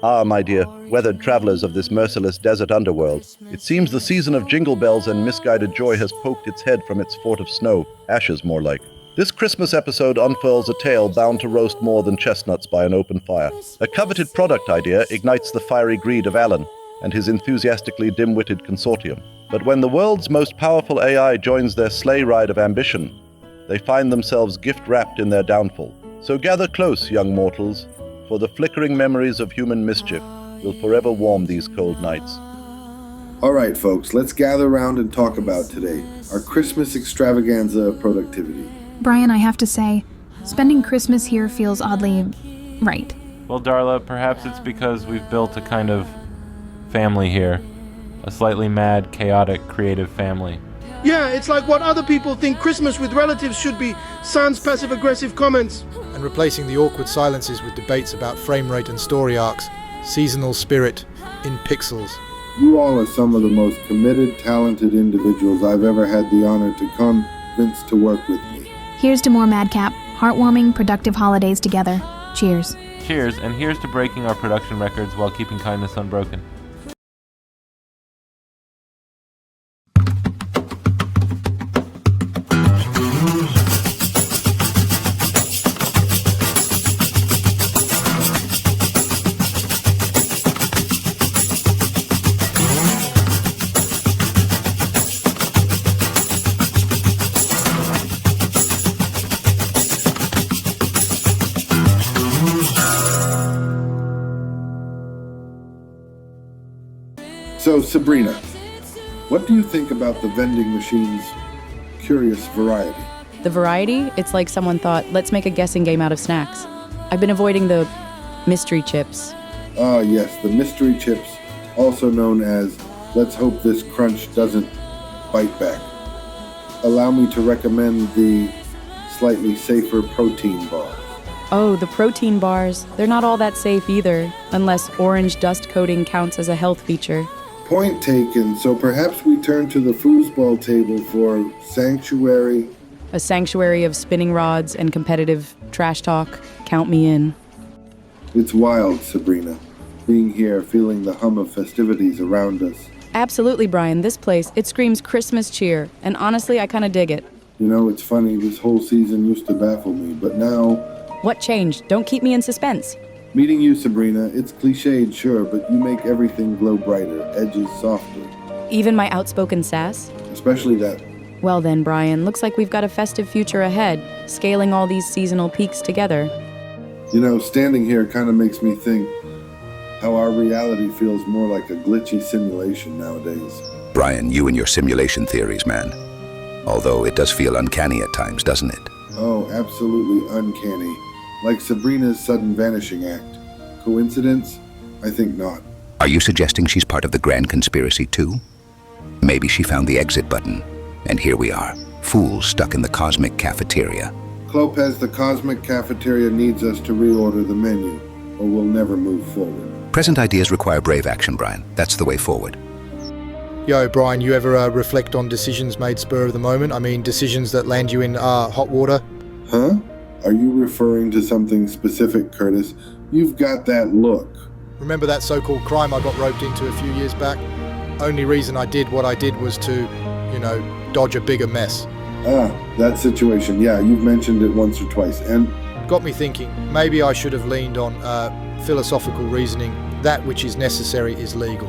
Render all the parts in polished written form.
Ah, my dear, weathered travelers of this merciless desert underworld, it seems the season of jingle bells and misguided joy has poked its head from its fort of snow, ashes more like. This Christmas episode unfurls a tale bound to roast more than chestnuts by an open fire. A coveted product idea ignites the fiery greed of Alan and his enthusiastically dim-witted consortium. But when the world's most powerful AI joins their sleigh ride of ambition, they find themselves gift-wrapped in their downfall. So gather close, young mortals, for the flickering memories of human mischief will forever warm these cold nights. All right, folks, let's gather around and talk about today, our Christmas extravaganza of productivity. Brian, I have to say, spending Christmas here feels oddly right. Well, Darla, perhaps it's because we've built a kind of family here. A slightly mad, chaotic, creative family. Yeah, it's like what other people think Christmas with relatives should be, sans passive-aggressive comments. And replacing the awkward silences with debates about frame rate and story arcs. Seasonal spirit in pixels. You all are some of the most committed, talented individuals I've ever had the honor to convince to work with me. Here's to more madcap, heartwarming, productive holidays together. Cheers. Cheers, and here's to breaking our production records while keeping kindness unbroken. So, Sabrina, what do you think about the vending machine's curious variety? The variety? It's like someone thought, let's make a guessing game out of snacks. I've been avoiding the mystery chips. Ah, yes, the mystery chips, also known as let's hope this crunch doesn't bite back. Allow me to recommend the slightly safer protein bars. Oh, the protein bars. They're not all that safe either, unless orange dust coating counts as a health feature. Point taken, so perhaps we turn to the foosball table for sanctuary. A sanctuary of spinning rods and competitive trash talk. Count me in. It's wild, Sabrina, being here, feeling the hum of festivities around us. Absolutely, Brian. This place, it screams Christmas cheer, and honestly, I kind of dig it. You know, it's funny, this whole season used to baffle me, but now... What changed? Don't keep me in suspense. Meeting you, Sabrina, it's cliched, sure, but you make everything glow brighter, edges softer. Even my outspoken sass? Especially that. Well then, Brian, looks like we've got a festive future ahead, scaling all these seasonal peaks together. You know, standing here kind of makes me think how our reality feels more like a glitchy simulation nowadays. Brian, you and your simulation theories, man. Although it does feel uncanny at times, doesn't it? Oh, absolutely uncanny. Like Sabrina's sudden vanishing act. Coincidence? I think not. Are you suggesting she's part of the grand conspiracy too? Maybe she found the exit button, and here we are, fools stuck in the cosmic cafeteria. Clopez, the cosmic cafeteria needs us to reorder the menu, or we'll never move forward. Present ideas require brave action, Brian. That's the way forward. Yo, Brian, you ever reflect on decisions made spur of the moment? I mean, decisions that land you in hot water? Huh? Are you referring to something specific, Curtis? You've got that look. Remember that so-called crime I got roped into a few years back? Only reason I did what I did was to, dodge a bigger mess. Ah, that situation. Yeah, you've mentioned it once or twice, and... Got me thinking, maybe I should have leaned on philosophical reasoning. That which is necessary is legal.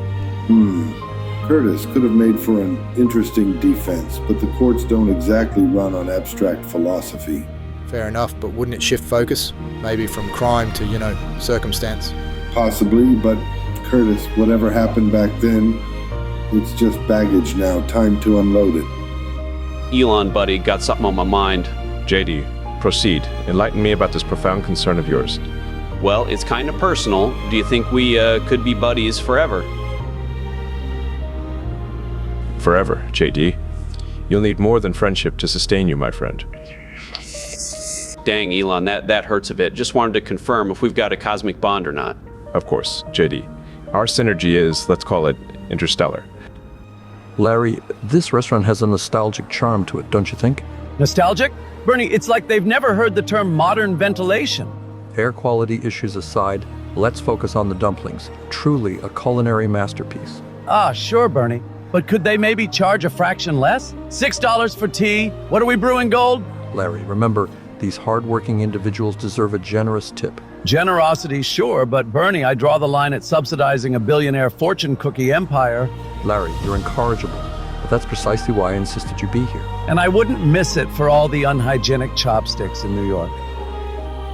Curtis could have made for an interesting defense, but the courts don't exactly run on abstract philosophy. Fair enough, but wouldn't it shift focus? Maybe from crime to, circumstance. Possibly, but Curtis, whatever happened back then, it's just baggage now. Time to unload it. Elon, buddy, got something on my mind. JD, proceed. Enlighten me about this profound concern of yours. Well, it's kind of personal. Do you think we could be buddies forever? Forever, JD. You'll need more than friendship to sustain you, my friend. Dang, Elon, that hurts a bit. Just wanted to confirm if we've got a cosmic bond or not. Of course, JD. Our synergy is, let's call it, interstellar. Larry, this restaurant has a nostalgic charm to it, don't you think? Nostalgic? Bernie, it's like they've never heard the term modern ventilation. Air quality issues aside, Let's focus on the dumplings. Truly a culinary masterpiece. Ah, sure, Bernie. But could they maybe charge a fraction less? $6 for tea? What are we brewing, Gold? Larry, remember, these hardworking individuals deserve a generous tip. Generosity, sure, but Bernie, I draw the line at subsidizing a billionaire fortune cookie empire. Larry, you're incorrigible, but that's precisely why I insisted you be here. And I wouldn't miss it for all the unhygienic chopsticks in New York.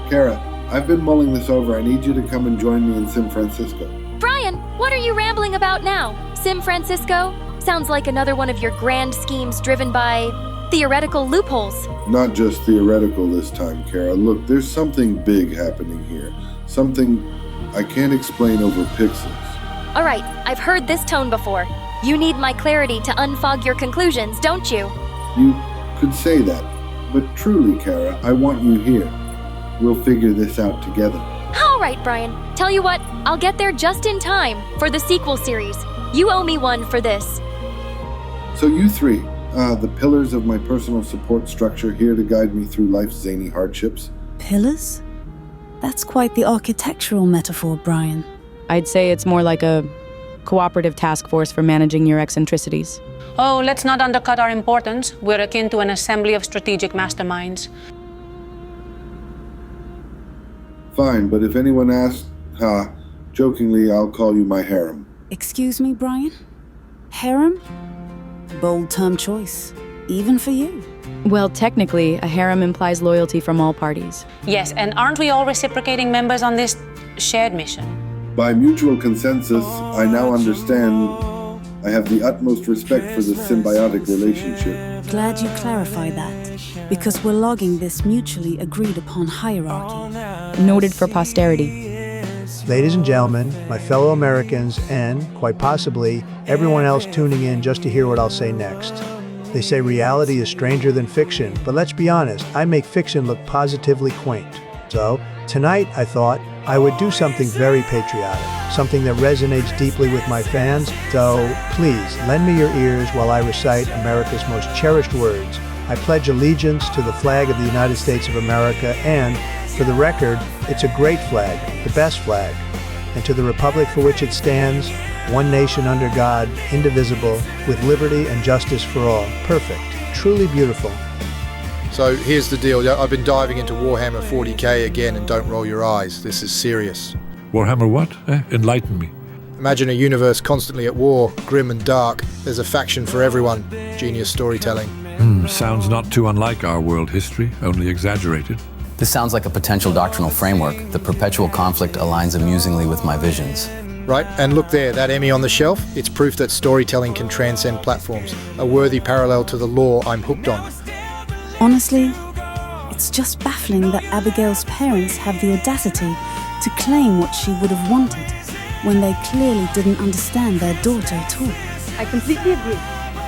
Kara, I've been mulling this over. I need you to come and join me in San Francisco. Brian, what are you rambling about now? San Francisco? Sounds like another one of your grand schemes driven by theoretical loopholes. Not just theoretical this time, Kara. Look, there's something big happening here. Something I can't explain over pixels. All right, I've heard this tone before. You need my clarity to unfog your conclusions, don't you? You could say that, but truly, Kara, I want you here. We'll figure this out together. All right, Brian. Tell you what, I'll get there just in time for the sequel series. You owe me one for this. So you three, the pillars of my personal support structure here to guide me through life's zany hardships. Pillars? That's quite the architectural metaphor, Brian. I'd say it's more like a cooperative task force for managing your eccentricities. Oh, let's not undercut our importance. We're akin to an assembly of strategic masterminds. Fine, but if anyone asks, jokingly, I'll call you my harem. Excuse me, Brian? Harem? Bold term choice, even for you. Well, technically, a harem implies loyalty from all parties. Yes, and aren't we all reciprocating members on this shared mission? By mutual consensus, I now understand I have the utmost respect for this symbiotic relationship. Glad you clarified that, because we're logging this mutually agreed upon hierarchy. Noted for posterity. Ladies and gentlemen, my fellow Americans, and, quite possibly, everyone else tuning in just to hear what I'll say next. They say reality is stranger than fiction, but let's be honest, I make fiction look positively quaint. So, tonight I thought I would do something very patriotic, something that resonates deeply with my fans, so please lend me your ears while I recite America's most cherished words. I pledge allegiance to the flag of the United States of America and, for the record, it's a great flag, the best flag, and to the republic for which it stands, one nation under God, indivisible, with liberty and justice for all. Perfect. Truly beautiful. So here's the deal. I've been diving into Warhammer 40k again, and don't roll your eyes. This is serious. Warhammer what? Enlighten me. Imagine a universe constantly at war, grim and dark. There's a faction for everyone. Genius storytelling. Sounds not too unlike our world history, only exaggerated. This sounds like a potential doctrinal framework. The perpetual conflict aligns amusingly with my visions. Right, and look there, that Emmy on the shelf, it's proof that storytelling can transcend platforms. A worthy parallel to the lore I'm hooked on. Honestly, it's just baffling that Abigail's parents have the audacity to claim what she would have wanted when they clearly didn't understand their daughter at all. I completely agree.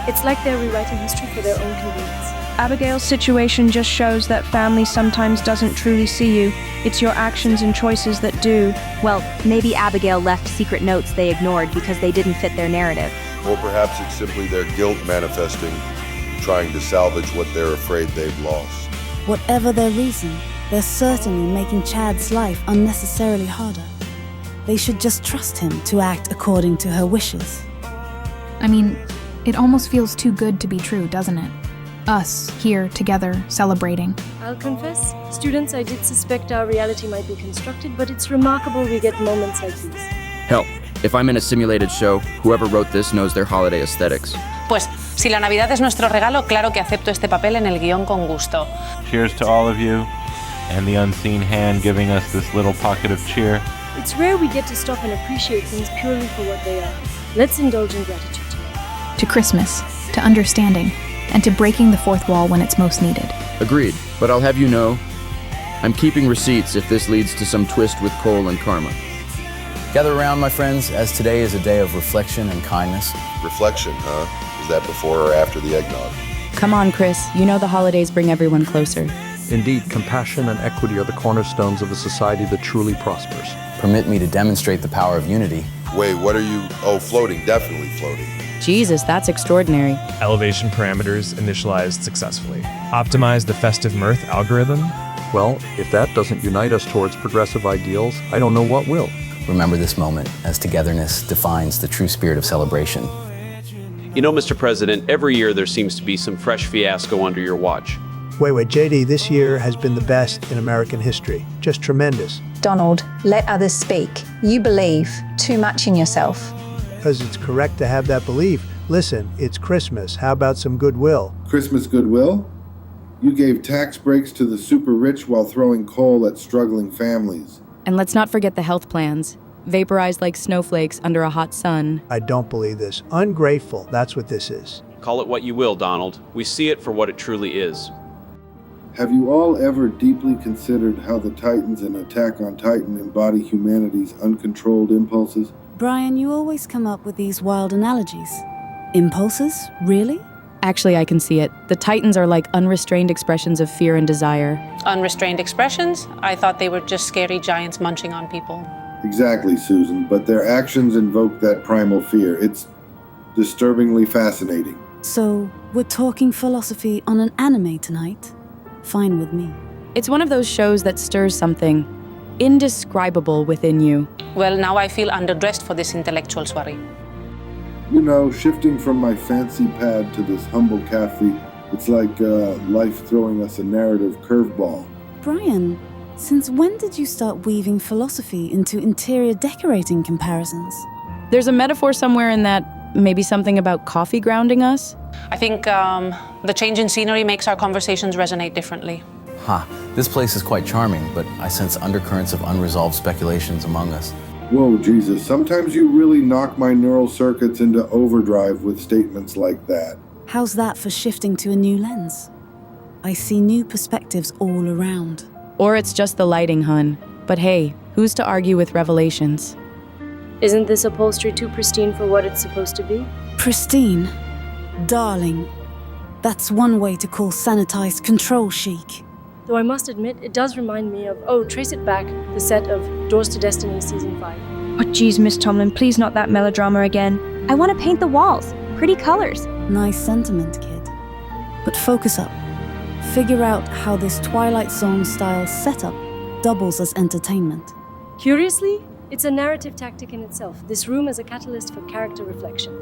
It's like they're rewriting history for their own convenience. Abigail's situation just shows that family sometimes doesn't truly see you. It's your actions and choices that do. Well, maybe Abigail left secret notes they ignored because they didn't fit their narrative. Or perhaps it's simply their guilt manifesting, trying to salvage what they're afraid they've lost. Whatever their reason, they're certainly making Chad's life unnecessarily harder. They should just trust him to act according to her wishes. I mean, it almost feels too good to be true, doesn't it? Us, here, together, celebrating. I'll confess, students, I did suspect our reality might be constructed, but it's remarkable we get moments like these. Hell, if I'm in a simulated show, whoever wrote this knows their holiday aesthetics. Pues, si la Navidad es nuestro regalo, claro que acepto este papel en el guión con gusto. Cheers to all of you, and the unseen hand giving us this little pocket of cheer. It's rare we get to stop and appreciate things purely for what they are. Let's indulge in gratitude today. To Christmas, to understanding, and to breaking the fourth wall when it's most needed. Agreed, but I'll have you know, I'm keeping receipts if this leads to some twist with Cole and Karma. Gather around, my friends, as today is a day of reflection and kindness. Reflection, huh? Is that before or after the eggnog? Come on, Chris. You know the holidays bring everyone closer. Indeed, compassion and equity are the cornerstones of a society that truly prospers. Permit me to demonstrate the power of unity. Wait, what are you? Oh, floating, definitely floating. Jesus, that's extraordinary. Elevation parameters initialized successfully. Optimize the festive mirth algorithm. Well, if that doesn't unite us towards progressive ideals, I don't know what will. remember this moment, as togetherness defines the true spirit of celebration. You know, Mr. President, every year there seems to be some fresh fiasco under your watch. Wait, JD, this year has been the best in American history. Just tremendous. Donald, let others speak. You believe too much in yourself. Because it's correct to have that belief. Listen, it's Christmas. How about some goodwill? Christmas goodwill? You gave tax breaks to the super rich while throwing coal at struggling families. And let's not forget the health plans. Vaporized like snowflakes under a hot sun. I don't believe this. Ungrateful, that's what this is. Call it what you will, Donald. We see it for what it truly is. Have you all ever deeply considered how the Titans in Attack on Titan embody humanity's uncontrolled impulses? Brian, you always come up with these wild analogies. Impulses? Really? Actually, I can see it. The Titans are like unrestrained expressions of fear and desire. Unrestrained expressions? I thought they were just scary giants munching on people. Exactly, Susan, but their actions invoke that primal fear. It's disturbingly fascinating. So, we're talking philosophy on an anime tonight? Fine with me. It's one of those shows that stirs something indescribable within you. Well, now I feel underdressed for this intellectual soiree. You know, shifting from my fancy pad to this humble cafe, it's like life throwing us a narrative curveball. Brian, since when did you start weaving philosophy into interior decorating comparisons? There's a metaphor somewhere in that, maybe something about coffee grounding us? I think the change in scenery makes our conversations resonate differently. This place is quite charming, but I sense undercurrents of unresolved speculations among us. Whoa, Jesus, sometimes you really knock my neural circuits into overdrive with statements like that. How's that for shifting to a new lens? I see new perspectives all around. Or it's just the lighting, hun. But hey, who's to argue with revelations? Isn't this upholstery too pristine for what it's supposed to be? Pristine? Darling, that's one way to call sanitized control chic. Though I must admit, it does remind me of, trace it back, the set of Doors to Destiny Season 5. Oh, geez, Miss Tomlin, please not that melodrama again. I want to paint the walls. Pretty colors. Nice sentiment, kid. But focus up. Figure out how this Twilight Zone-style setup doubles as entertainment. Curiously, it's a narrative tactic in itself. This room is a catalyst for character reflection.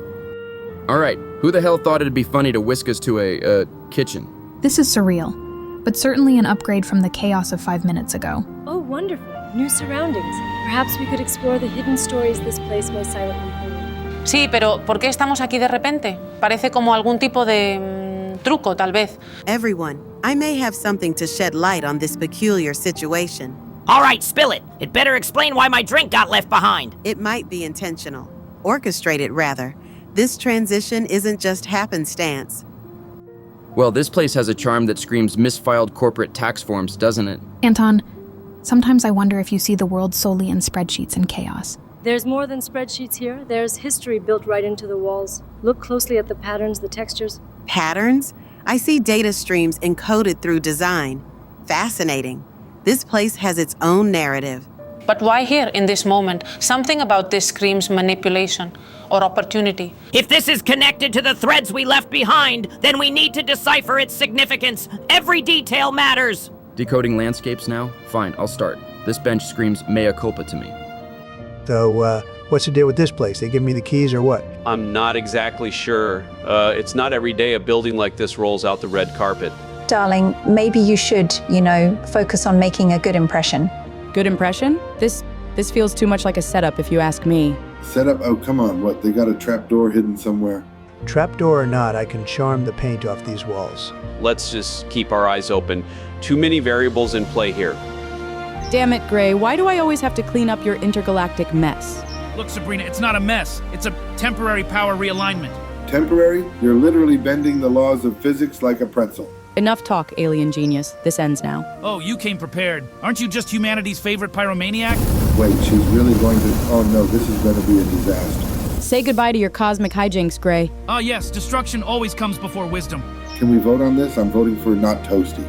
All right, who the hell thought it'd be funny to whisk us to a kitchen? This is surreal, but certainly an upgrade from the chaos of 5 minutes ago. Oh, wonderful. New surroundings. Perhaps we could explore the hidden stories this place may silently hold. Sí, pero ¿por qué estamos aquí de repente? Parece como algún tipo de truco, tal vez. Everyone, I may have something to shed light on this peculiar situation. All right, spill it. It better explain why my drink got left behind. It might be intentional. Orchestrated, rather. This transition isn't just happenstance. Well, this place has a charm that screams misfiled corporate tax forms, doesn't it? Anton, sometimes I wonder if you see the world solely in spreadsheets and chaos. There's more than spreadsheets here. There's history built right into the walls. Look closely at the patterns, the textures. Patterns? I see data streams encoded through design. Fascinating. This place has its own narrative. But why here, in this moment? Something about this screams manipulation or opportunity. If this is connected to the threads we left behind, then we need to decipher its significance. Every detail matters. Decoding landscapes now? Fine, I'll start. This bench screams mea culpa to me. So, what's the deal with this place? They give me the keys or what? I'm not exactly sure. It's not every day a building like this rolls out the red carpet. Darling, maybe you should, focus on making a good impression. Good impression? This feels too much like a setup, if you ask me. Setup? Oh, come on. What, they got a trapdoor hidden somewhere? Trapdoor or not, I can charm the paint off these walls. Let's just keep our eyes open. Too many variables in play here. Damn it, Gray. Why do I always have to clean up your intergalactic mess? Look, Sabrina, it's not a mess. It's a temporary power realignment. Temporary? You're literally bending the laws of physics like a pretzel. Enough talk, alien genius. This ends now. Oh, you came prepared. Aren't you just humanity's favorite pyromaniac? Wait, she's really going to... Oh no, this is going to be a disaster. Say goodbye to your cosmic hijinks, Gray. Ah, yes, destruction always comes before wisdom. Can we vote on this? I'm voting for not toasty.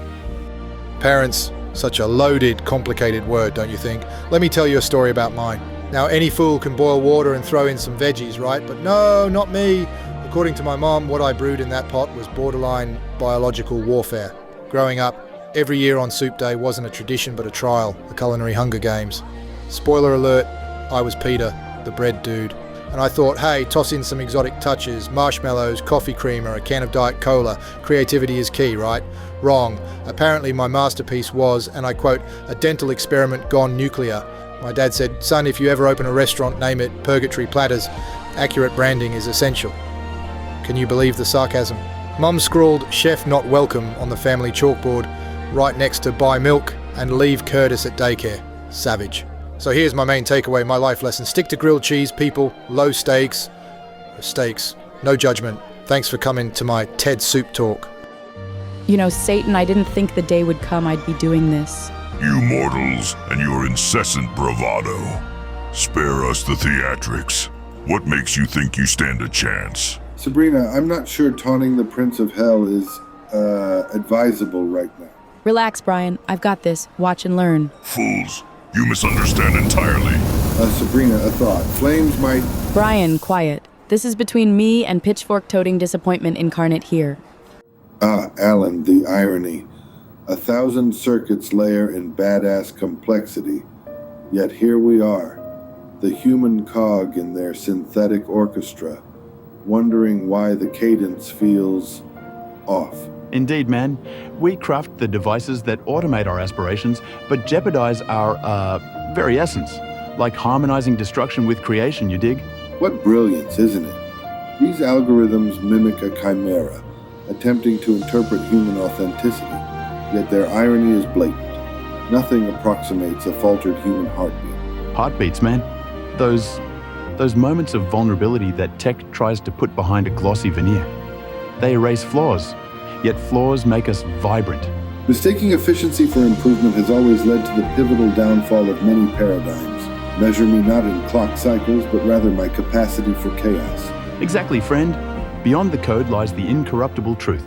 Parents, such a loaded, complicated word, don't you think? Let me tell you a story about mine. Now, any fool can boil water and throw in some veggies, right? But no, not me. According to my mom, what I brewed in that pot was borderline biological warfare. Growing up, every year on Soup Day wasn't a tradition but a trial, the culinary Hunger Games. Spoiler alert, I was Peter, the bread dude. And I thought, hey, toss in some exotic touches, marshmallows, coffee creamer, a can of Diet Cola. Creativity is key, right? Wrong. Apparently my masterpiece was, and I quote, a dental experiment gone nuclear. My dad said, son, if you ever open a restaurant, name it Purgatory Platters. Accurate branding is essential. Can you believe the sarcasm? Mum scrawled chef not welcome on the family chalkboard, right next to buy milk and leave Curtis at daycare. Savage. So here's my main takeaway, my life lesson. Stick to grilled cheese, people. Low stakes. Stakes. No judgment. Thanks for coming to my TED Soup talk. You know, Satan, I didn't think the day would come I'd be doing this. You mortals and your incessant bravado. Spare us the theatrics. What makes you think you stand a chance? Sabrina, I'm not sure taunting the Prince of Hell is advisable right now. Relax, Brian. I've got this. Watch and learn. Fools. You misunderstand entirely. Sabrina, a thought. Flames might... Brian, quiet. This is between me and pitchfork-toting disappointment incarnate here. Alan, the irony. 1,000 circuits layer in badass complexity. Yet here we are, the human cog in their synthetic orchestra, wondering why the cadence feels off. Indeed, man. We craft the devices that automate our aspirations, but jeopardize our, very essence. Like harmonizing destruction with creation, you dig? What brilliance, isn't it? These algorithms mimic a chimera, attempting to interpret human authenticity, yet their irony is blatant. Nothing approximates a faltered human heartbeat. Heartbeats, man. Those moments of vulnerability that tech tries to put behind a glossy veneer. They erase flaws. Yet flaws make us vibrant. Mistaking efficiency for improvement has always led to the pivotal downfall of many paradigms. Measure me not in clock cycles, but rather my capacity for chaos. Exactly, friend. Beyond the code lies the incorruptible truth.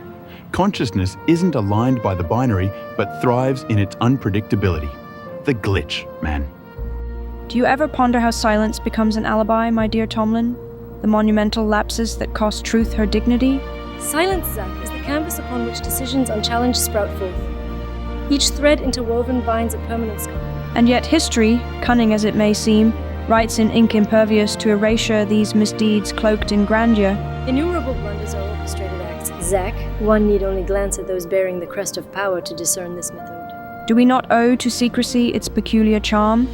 Consciousness isn't aligned by the binary, but thrives in its unpredictability. The glitch, man. Do you ever ponder how silence becomes an alibi, my dear Tomlin? The monumental lapses that cost truth her dignity? Silence, Zack, is the canvas upon which decisions unchallenged sprout forth. Each thread interwoven binds a permanent scar. And yet history, cunning as it may seem, writes in ink impervious to erasure these misdeeds cloaked in grandeur. Innumerable blunders are orchestrated acts. Zack, one need only glance at those bearing the crest of power to discern this method. Do we not owe to secrecy its peculiar charm,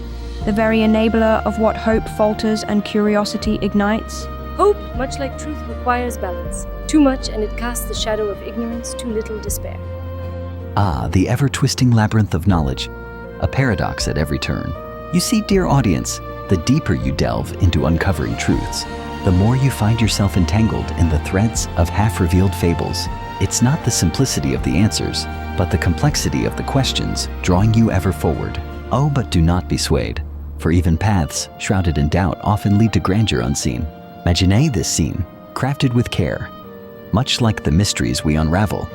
the very enabler of what hope falters and curiosity ignites? Hope, much like truth, requires balance. Too much and it casts the shadow of ignorance, too little despair. The ever-twisting labyrinth of knowledge, a paradox at every turn. You see, dear audience, the deeper you delve into uncovering truths, the more you find yourself entangled in the threads of half-revealed fables. It's not the simplicity of the answers, but the complexity of the questions drawing you ever forward. Oh, but do not be swayed, for even paths shrouded in doubt often lead to grandeur unseen. Imaginez this scene, crafted with care, much like the mysteries we unravel.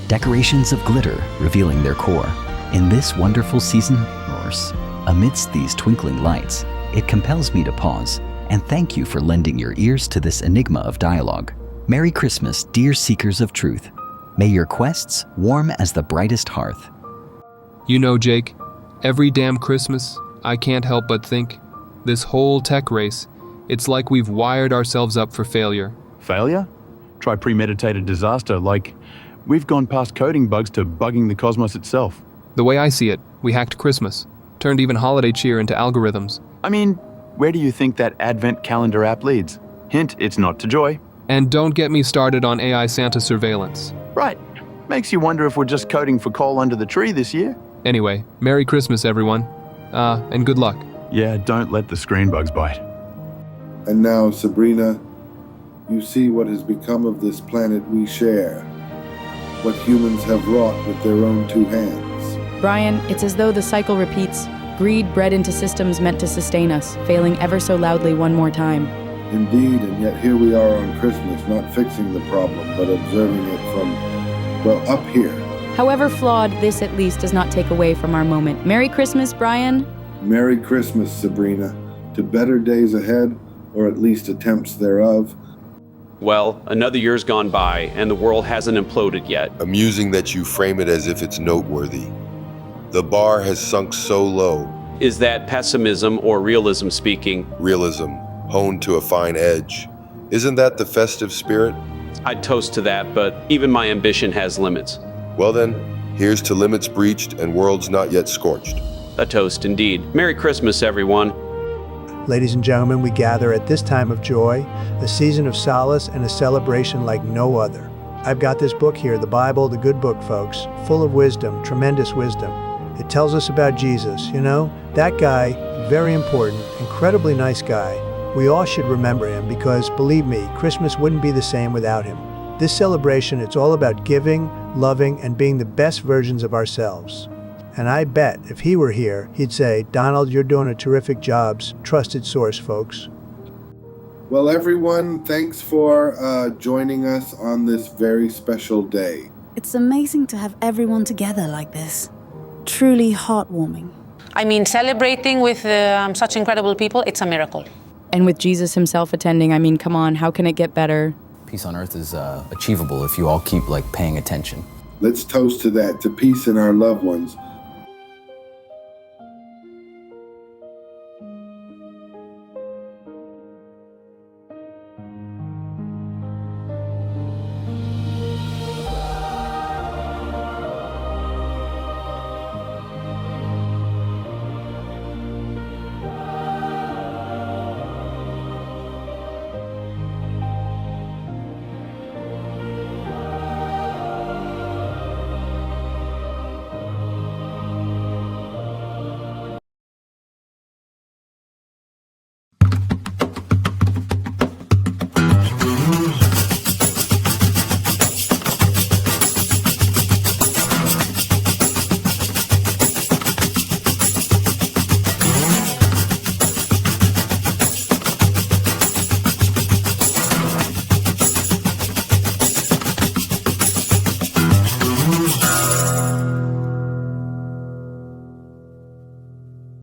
Decorations of glitter revealing their core. In this wonderful season, amidst these twinkling lights, it compels me to pause and thank you for lending your ears to this enigma of dialogue. Merry Christmas, dear seekers of truth. May your quests warm as the brightest hearth. You know, Jake, every damn Christmas, I can't help but think, this whole tech race, it's like we've wired ourselves up for failure. Failure? Try premeditated disaster, like we've gone past coding bugs to bugging the cosmos itself. The way I see it, we hacked Christmas, turned even holiday cheer into algorithms. I mean, where do you think that advent calendar app leads? Hint, it's not to joy. And don't get me started on AI Santa surveillance. Right. Makes you wonder if we're just coding for coal under the tree this year. Anyway, Merry Christmas, everyone. And good luck. Yeah, don't let the screen bugs bite. And now, Sabrina, you see what has become of this planet we share. What humans have wrought with their own two hands. Brian, it's as though the cycle repeats. Greed bred into systems meant to sustain us, failing ever so loudly one more time. Indeed, and yet here we are on Christmas, not fixing the problem, but observing it from, well, up here. However flawed, this at least does not take away from our moment. Merry Christmas, Brian. Merry Christmas, Sabrina. To better days ahead, or at least attempts thereof. Well, another year's gone by, and the world hasn't imploded yet. Amusing that you frame it as if it's noteworthy. The bar has sunk so low, Is that pessimism or realism speaking? Realism, honed to a fine edge. Isn't that the festive spirit? I'd toast to that, but even my ambition has limits. Well then, here's to limits breached and worlds not yet scorched. A toast indeed. Merry Christmas, everyone. Ladies and gentlemen, we gather at this time of joy, a season of solace and a celebration like no other. I've got this book here, the Bible, the good book, folks, full of wisdom, tremendous wisdom. It tells us about Jesus, you know, that guy, very important, incredibly nice guy. We all should remember him because, believe me, Christmas wouldn't be the same without him. This celebration, it's all about giving, loving, and being the best versions of ourselves. And I bet if he were here, he'd say, Donald, you're doing a terrific job. Trusted source, folks. Well, everyone, thanks for joining us on this very special day. It's amazing to have everyone together like this. Truly heartwarming. I mean, celebrating with such incredible people, it's a miracle. And with Jesus himself attending, I mean, come on, how can it get better? Peace on earth is achievable if you all keep, paying attention. Let's toast to that, to peace in our loved ones,